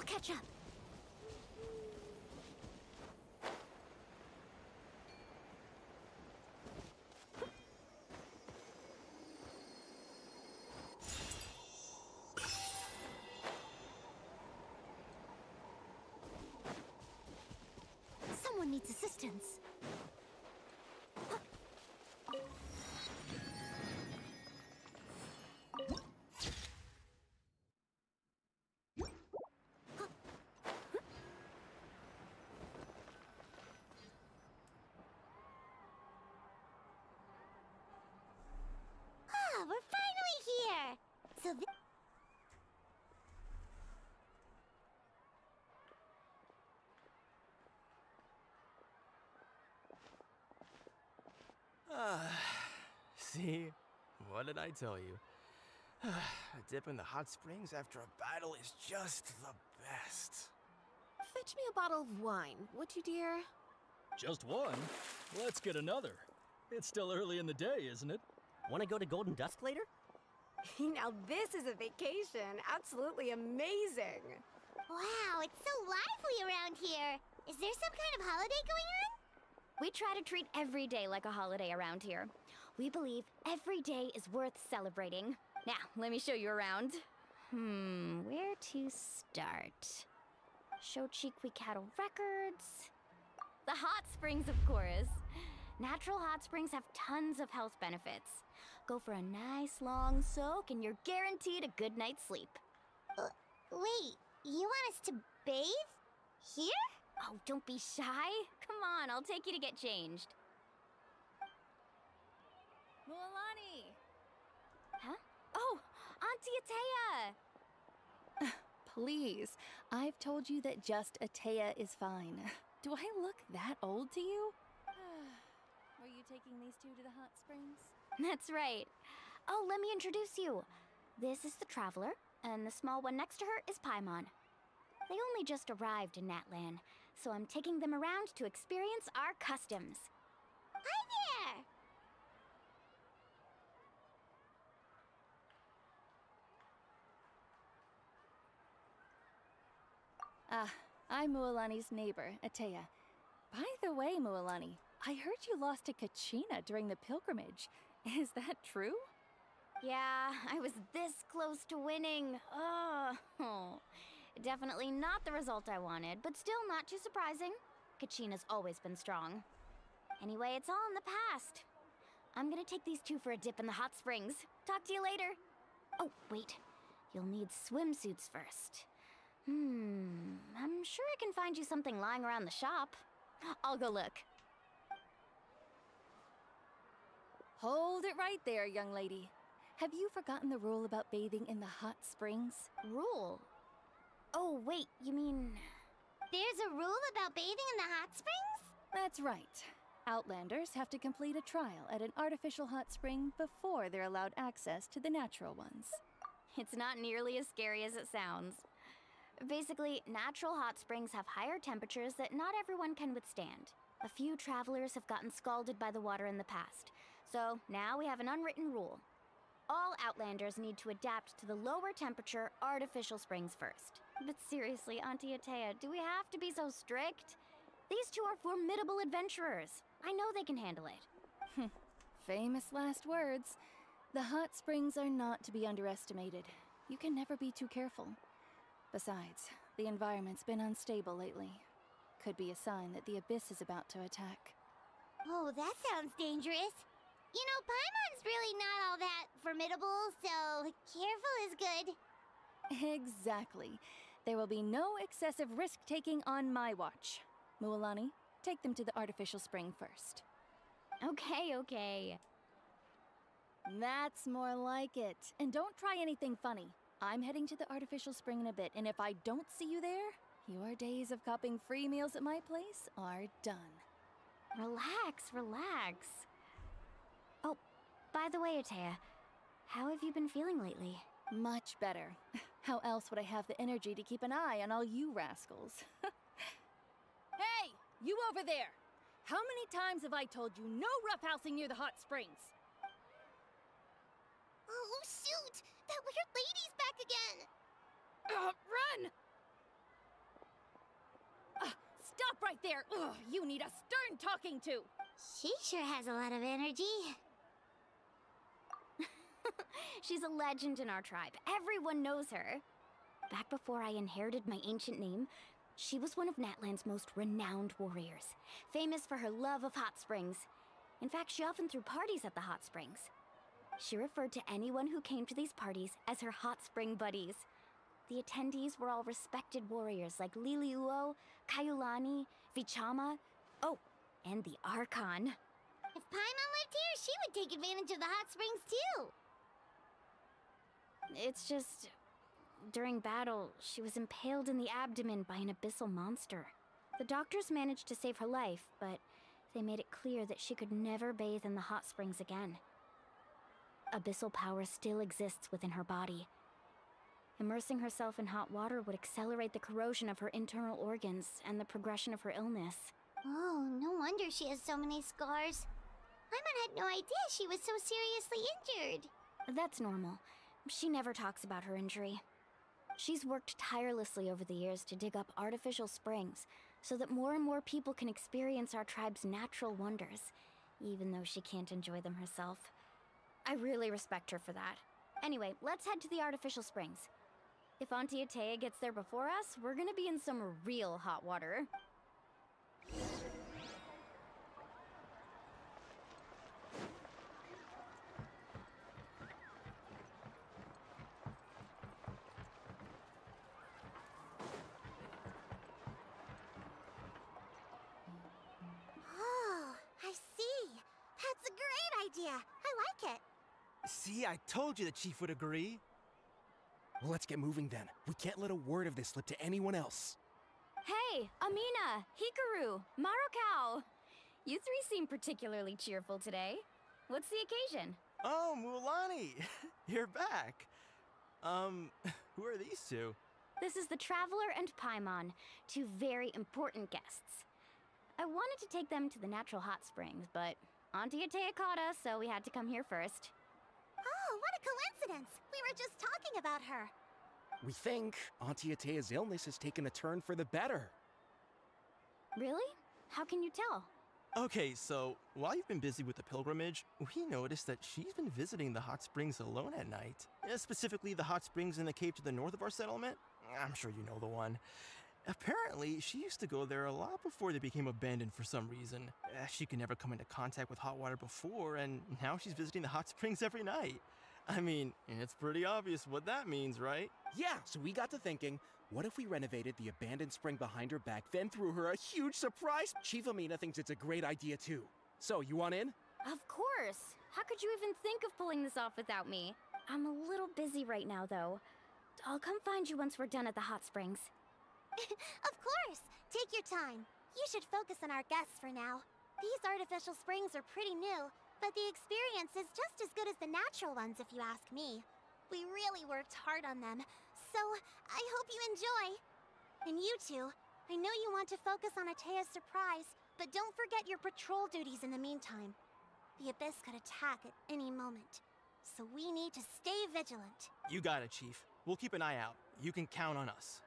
catch up. Someone needs assistance. We're finally here! So See? What did I tell you? A dip in the hot springs after a battle is just the best. Fetch me a bottle of wine, would you, dear? Just one? Let's get another. It's still early in the day, isn't it? Want to go to Golden Dusk later? Now this is a vacation. Absolutely amazing. wow, it's so lively around here. Is there some kind of holiday going on? We try to treat every day like a holiday around here. We believe every day is worth celebrating. Now, let me show you around. Where to start? Shochiqui Cattle Records. The hot springs, of course. Natural hot springs have tons of health benefits. Go for a nice long soak and you're guaranteed a good night's sleep. Wait, you want us to bathe? Here? Oh, don't be shy. Come on, I'll take you to get changed. Mualani! Huh? Oh, Auntie Atea! Please, I've told you that just Atea is fine. Do I look that old to you? Were you taking these two to the hot springs? That's right. Oh, let me introduce you. This is the Traveler, and the small one next to her is Paimon. They only just arrived in Natlan, so I'm taking them around to experience our customs. Hi there! I'm Mualani's neighbor, Atea. By the way, Mualani, I heard you lost to Kachina during the pilgrimage. Is that true? Yeah, I was this close to winning. Oh, definitely not the result I wanted, but still not too surprising. Kachina's always been strong. Anyway, it's all in the past. I'm gonna take these two for a dip in the hot springs. Talk to you later. Oh, wait. You'll need swimsuits first. I'm sure I can find you something lying around the shop. I'll go look. Hold it right there, young lady. Have you forgotten the rule about bathing in the hot springs? Rule? Oh, wait, you mean... There's a rule about bathing in the hot springs? That's right. Outlanders have to complete a trial at an artificial hot spring before they're allowed access to the natural ones. It's not nearly as scary as it sounds. Basically, natural hot springs have higher temperatures that not everyone can withstand. A few travelers have gotten scalded by the water in the past, so now we have an unwritten rule. All Outlanders need to adapt to the lower temperature artificial springs first. But seriously, Auntie Atea, do we have to be so strict? These two are formidable adventurers. I know they can handle it. Famous last words. The hot springs are not to be underestimated. You can never be too careful. Besides, the environment's been unstable lately. Could be a sign that the abyss is about to attack. Oh, that sounds dangerous. You know, Paimon's really not all that formidable, so careful is good. Exactly. There will be no excessive risk-taking on my watch. Mualani, take them to the artificial spring first. Okay. That's more like it. And don't try anything funny. I'm heading to the artificial spring in a bit, and if I don't see you there, your days of copping free meals at my place are done. Relax. Oh, by the way, Atea, how have you been feeling lately? Much better. How else would I have the energy to keep an eye on all you rascals? Hey, you over there! How many times have I told you no roughhousing near the hot springs? Oh, shoot! That weird lady's back again! Run! there! Ugh, you need a stern talking to! She sure has a lot of energy. She's a legend in our tribe. Everyone knows her. Back before I inherited my ancient name, she was one of Natland's most renowned warriors, famous for her love of hot springs. In fact, she often threw parties at the hot springs. She referred to anyone who came to these parties as her hot spring buddies. The attendees were all respected warriors like Liliuo, Kaiulani, Vichama, oh, and the Archon. If Paimon lived here, she would take advantage of the hot springs too. It's just, during battle, she was impaled in the abdomen by an abyssal monster. The doctors managed to save her life, but they made it clear that she could never bathe in the hot springs again. Abyssal power still exists within her body. Immersing herself in hot water would accelerate the corrosion of her internal organs and the progression of her illness. Oh, no wonder she has so many scars. Paimon had no idea she was so seriously injured. That's normal. She never talks about her injury. She's worked tirelessly over the years to dig up artificial springs so that more and more people can experience our tribe's natural wonders, even though she can't enjoy them herself. I really respect her for that. Anyway, let's head to the artificial springs. If Auntie Atea gets there before us, we're gonna be in some real hot water. Oh, I see. That's a great idea. I like it. See, I told you the chief would agree. Well, let's get moving then. We can't let a word of this slip to anyone else. Hey, Amina, Hikaru, Marukao! You three seem particularly cheerful today. What's the occasion? Oh, Mulan, you're back. Who are these two? This is the Traveler and Paimon, two very important guests. I wanted to take them to the natural hot springs, but Auntie Atea caught us, so we had to come here first. Oh, what a coincidence. We were just talking about her. We think Auntie Atea's illness has taken a turn for the better. Really? How can you tell? Okay, so while you've been busy with the pilgrimage, we noticed that she's been visiting the hot springs alone at night. Specifically, the hot springs in the cave to the north of our settlement. I'm sure you know the one. Apparently, she used to go there a lot before they became abandoned for some reason. She could never come into contact with hot water before, and now she's visiting the hot springs every night. I mean, it's pretty obvious what that means, right? Yeah, so we got to thinking, what if we renovated the abandoned spring behind her back, then threw her a huge surprise? Chief Amina thinks it's a great idea too. So, you want in? Of course! How could you even think of pulling this off without me? I'm a little busy right now, though. I'll come find you once we're done at the hot springs. Of course. Take your time. You should focus on our guests for now. These artificial springs are pretty new, but the experience is just as good as the natural ones if you ask me. We really worked hard on them, so I hope you enjoy. And you two, I know you want to focus on Atea's surprise, but don't forget your patrol duties in the meantime. The Abyss could attack at any moment, so we need to stay vigilant. You got it, Chief. We'll keep an eye out. You can count on us.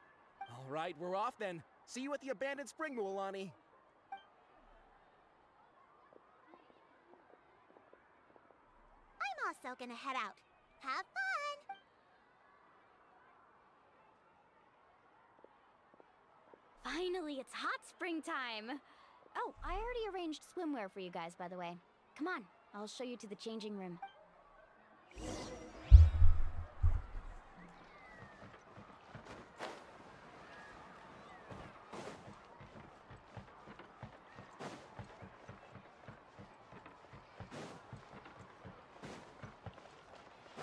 All right, we're off then. See you at the abandoned spring, Mualani. I'm also gonna head out. Have fun! Finally, it's hot spring time! Oh, I already arranged swimwear for you guys, by the way. Come on, I'll show you to the changing room.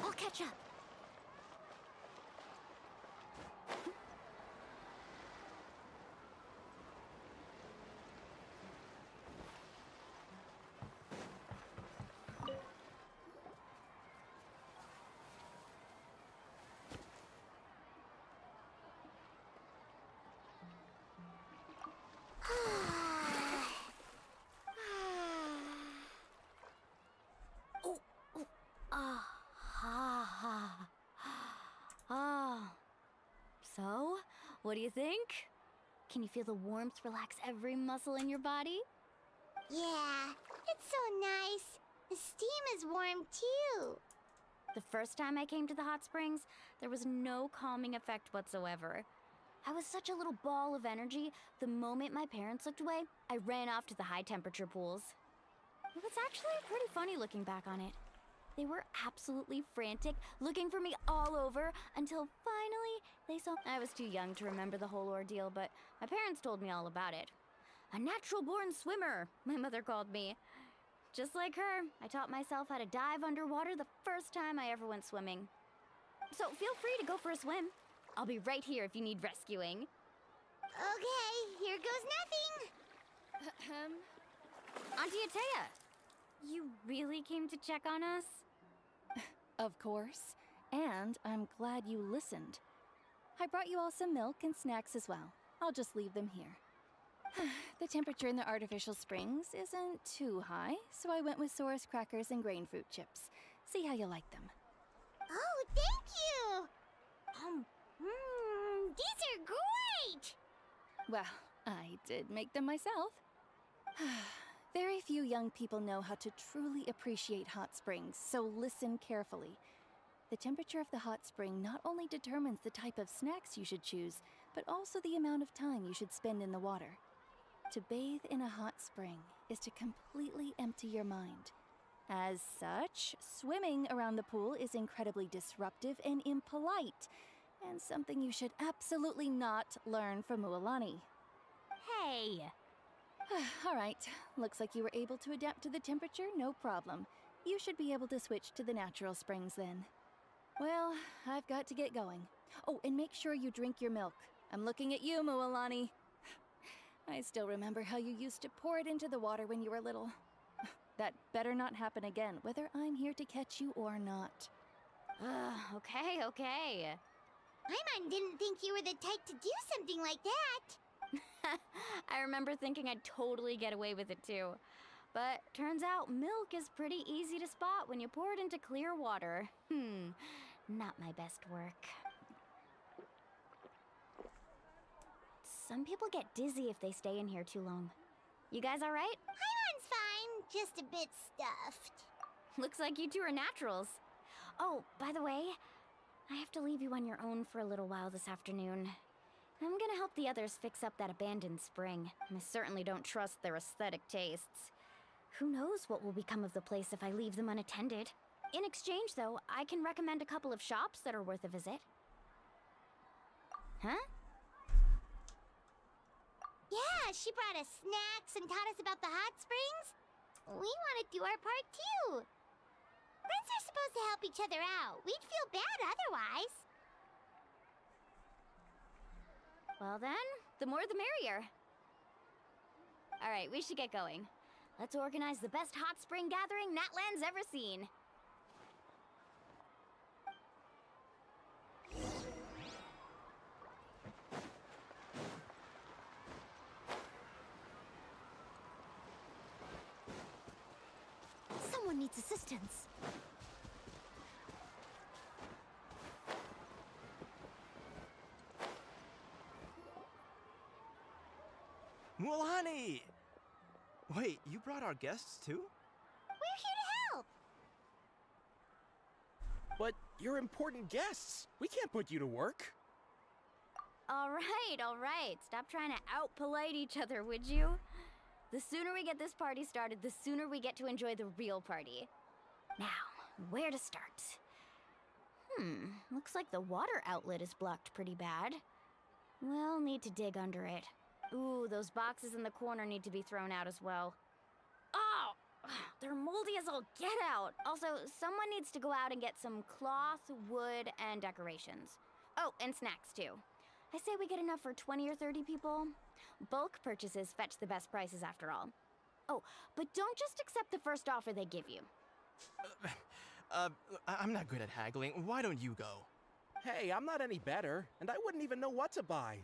I'll catch up. So, what do you think? Can you feel the warmth relax every muscle in your body? Yeah, it's so nice. The steam is warm too. The first time I came to the hot springs, there was no calming effect whatsoever. I was such a little ball of energy, the moment my parents looked away, I ran off to the high temperature pools. It was actually pretty funny looking back on it. They were absolutely frantic, looking for me all over, until finally they saw I was too young to remember the whole ordeal, but my parents told me all about it. A natural-born swimmer, my mother called me. Just like her, I taught myself how to dive underwater the first time I ever went swimming. So feel free to go for a swim. I'll be right here if you need rescuing. Okay, here goes nothing. Auntie Atea, you really came to check on us? Of course. And I'm glad you listened. I brought you all some milk and snacks as well. I'll just leave them here. The temperature in the artificial springs isn't too high, so I went with Saurus crackers and grain fruit chips. See how you like them. Oh, thank you! These are great! Well, I did make them myself. Very few young people know how to truly appreciate hot springs, so listen carefully. The temperature of the hot spring not only determines the type of snacks you should choose, but also the amount of time you should spend in the water. To bathe in a hot spring is to completely empty your mind. As such, swimming around the pool is incredibly disruptive and impolite, and something you should absolutely not learn from Mualani. Hey! All right, looks like you were able to adapt to the temperature, no problem. You should be able to switch to the natural springs then. Well, I've got to get going. Oh, and make sure you drink your milk. I'm looking at you, Mualani. I still remember how you used to pour it into the water when you were little. That better not happen again, whether I'm here to catch you or not. Okay. Paimon didn't think you were the type to do something like that. I remember thinking I'd totally get away with it too. But turns out milk is pretty easy to spot when you pour it into clear water. Not my best work. Some people get dizzy if they stay in here too long. You guys all right? Paimon's fine, just a bit stuffed. Looks like you two are naturals. Oh, by the way, I have to leave you on your own for a little while this afternoon. I'm gonna help the others fix up that abandoned spring. I certainly don't trust their aesthetic tastes. Who knows what will become of the place if I leave them unattended. In exchange, though, I can recommend a couple of shops that are worth a visit. Huh? Yeah, she brought us snacks and taught us about the hot springs. We want to do our part too. Friends are supposed to help each other out. We'd feel bad otherwise. Well then, the more the merrier. All right, we should get going. Let's organize the best hot spring gathering Natland's ever seen. Someone needs assistance. Mualani! Wait, you brought our guests too? We're here to help. But you're important guests. We can't put you to work. All right. Stop trying to out-polite each other, would you? The sooner we get this party started, the sooner we get to enjoy the real party. Now, where to start? Looks like the water outlet is blocked pretty bad. We'll need to dig under it. Ooh, those boxes in the corner need to be thrown out as well. Oh! They're moldy as all get out! Also, someone needs to go out and get some cloth, wood, and decorations. Oh, and snacks too. I say we get enough for 20 or 30 people. Bulk purchases fetch the best prices after all. Oh, but don't just accept the first offer they give you. I'm not good at haggling. Why don't you go? Hey, I'm not any better, and I wouldn't even know what to buy.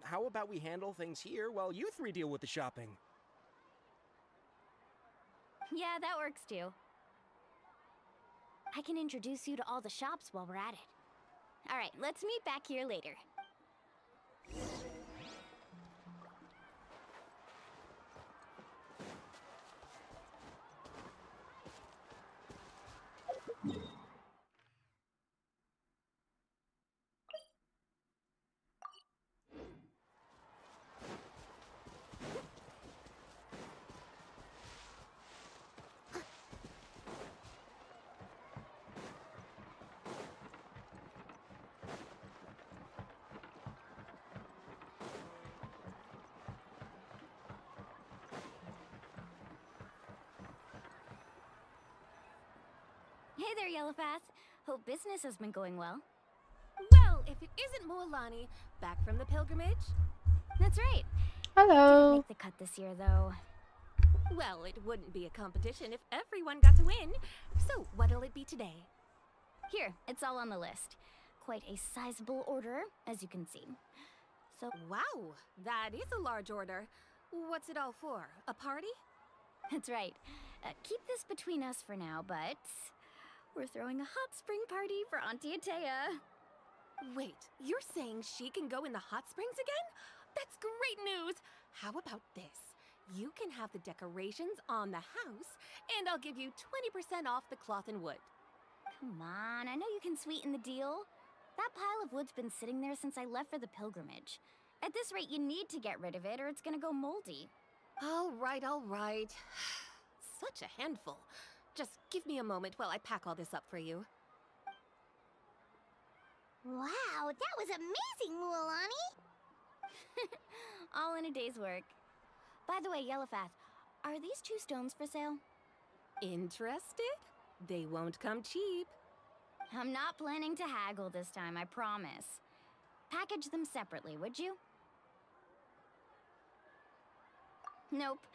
How about we handle things here while you three deal with the shopping? Yeah, that works too. I can introduce you to all the shops while we're at it. All right, let's meet back here later. there, Yellowpath. Hope business has been going well. Well, if it isn't Moalani, back from the pilgrimage? That's right. Didn't Hello. make the cut this year, though. Well, it wouldn't be a competition if everyone got to win. So, what'll it be today? Here, it's all on the list. Quite a sizable order, as you can see. So, Wow, that is a large order. What's it all for? A party? that's right. Keep this between us for now, but we're throwing a hot spring party for Auntie Atea. Wait, you're saying she can go in the hot springs again? That's great news! How about this? You can have the decorations on the house, and I'll give you 20% off the cloth and wood. Come on, I know you can sweeten the deal. That pile of wood's been sitting there since I left for the pilgrimage. At this rate, you need to get rid of it or it's gonna go moldy. All right, all right. Such a handful. Just give me a moment while I pack all this up for you. Wow, that was amazing, Mualani! All in a day's work. By the way, Yellowpath, are these 2 stones for sale? Interested? They won't come cheap. I'm not planning to haggle this time, I promise. Package them separately, would you? Nope.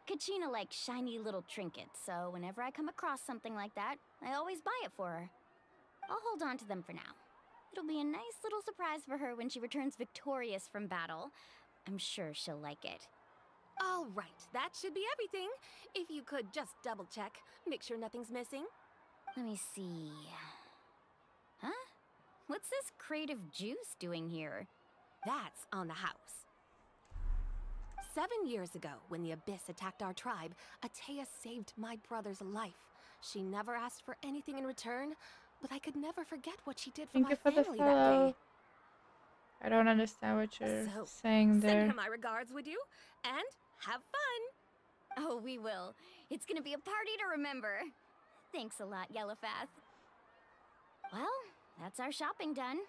Kachina likes shiny little trinkets, so whenever I come across something like that, I always buy it for her. I'll hold on to them for now. It'll be a nice little surprise for her when she returns victorious from battle. I'm sure she'll like it. All right, that should be everything. If you could just double check, make sure nothing's missing. Let me see. Huh? What's this crate of juice doing here? That's on the house. 7 years ago, when the Abyss attacked our tribe, Atea saved my brother's life. She never asked for anything in return, but I could never forget what she did for Thank my you for the family that follow. day. I don't understand what you're So, saying Send there. her my regards, would you? And have fun! Oh, we will. It's gonna be a party to remember. Thanks a lot, Yellowpath. Well, that's our shopping done.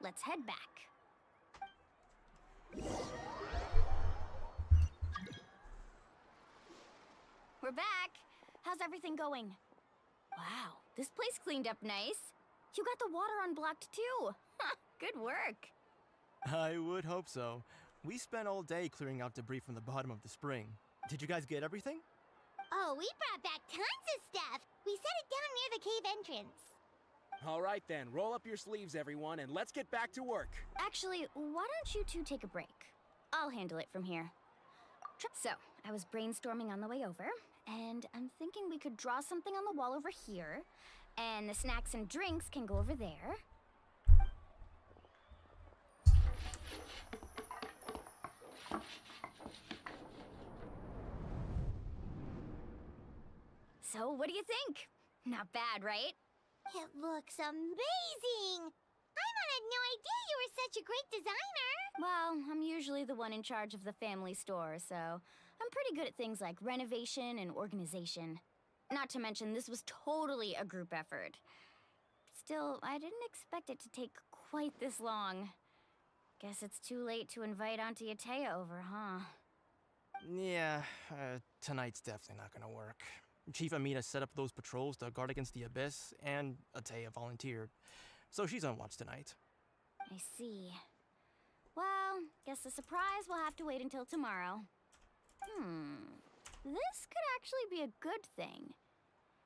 Let's head back. We're back. How's everything going? Wow, this place cleaned up nice. You got the water unblocked too. Good work. I would hope so. We spent all day clearing out debris from the bottom of the spring. Did you guys get everything? Oh, we brought back tons of stuff! We set it down near the cave entrance. All right then, roll up your sleeves, everyone, and let's get back to work. Actually, why don't you two take a break? I'll handle it from here. So, I was brainstorming on the way over, and I'm thinking we could draw something on the wall over here, and the snacks and drinks can go over there. So, what do you think? Not bad, right? It looks amazing! Paimon had no idea you were such a great designer! Well, I'm usually the one in charge of the family store, so I'm pretty good at things like renovation and organization. Not to mention, this was totally a group effort. Still, I didn't expect it to take quite this long. Guess it's too late to invite Auntie Atea over, huh? Yeah, tonight's definitely not gonna work. Chief Amina set up those patrols to guard against the Abyss, and Atea volunteered. So she's on watch tonight. I see. Well, guess the surprise will have to wait until tomorrow. This could actually be a good thing.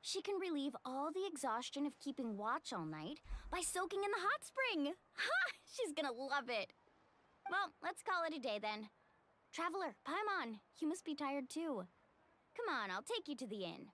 She can relieve all the exhaustion of keeping watch all night by soaking in the hot spring. Ha! She's gonna love it. Well, let's call it a day then. Traveler, Paimon, you must be tired too. Come on, I'll take you to the inn.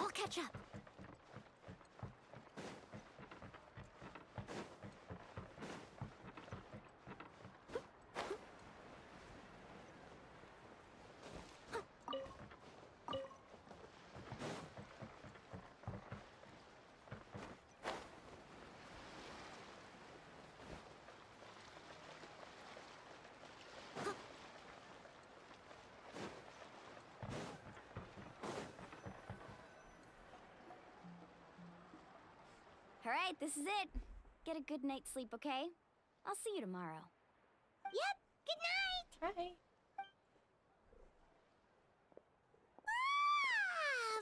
I'll catch up. Alright, this is it. Get a good night's sleep, okay? I'll see you tomorrow. Yep, good night! Hi.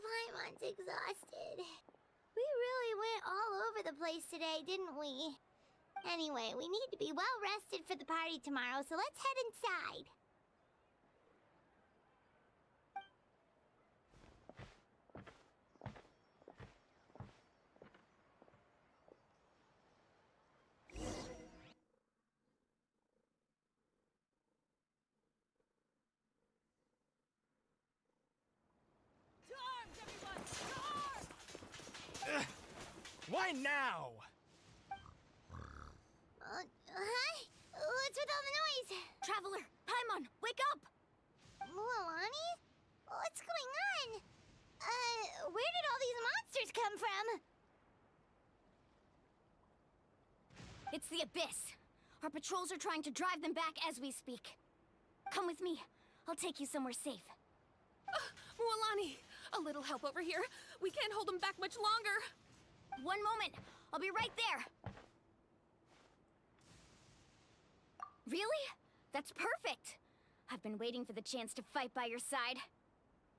Paimon's exhausted. We really went all over the place today, didn't we? Anyway, we need to be well rested for the party tomorrow, so let's head inside. Why now? Huh? What's with all the noise? Traveler, Paimon, wake up! Mualani? What's going on? Where did all these monsters come from? It's the Abyss. Our patrols are trying to drive them back as we speak. Come with me. I'll take you somewhere safe. Mualani, a little help over here. We can't hold them back much longer. One moment. I'll be right there. Really? That's perfect. I've been waiting for the chance to fight by your side.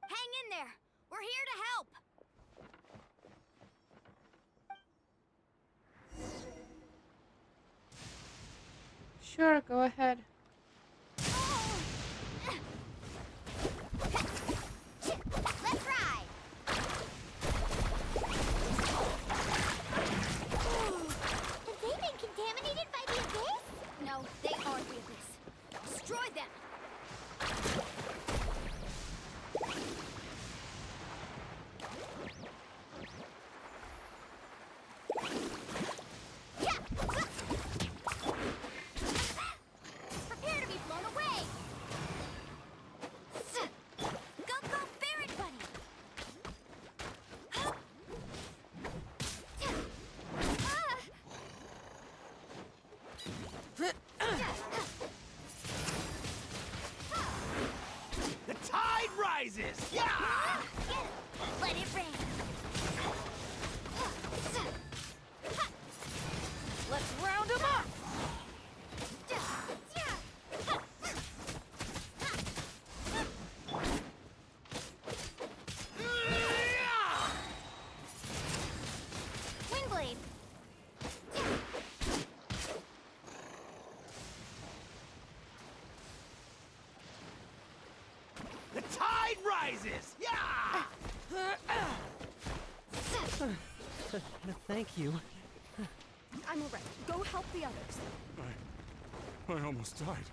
Hang in there. We're here to help. Sure, go ahead. Let's ride! Have they been contaminated by the Abyss? No, they are the Abyss. Destroy them. Prepare to be blown away. Go, go, Barret Bunny. The tide rises! Yeah! Let it rain. Let's round them up! Windblade. The tide rises! Yeah! Thank you. I'm alright. Go help the others. I almost died.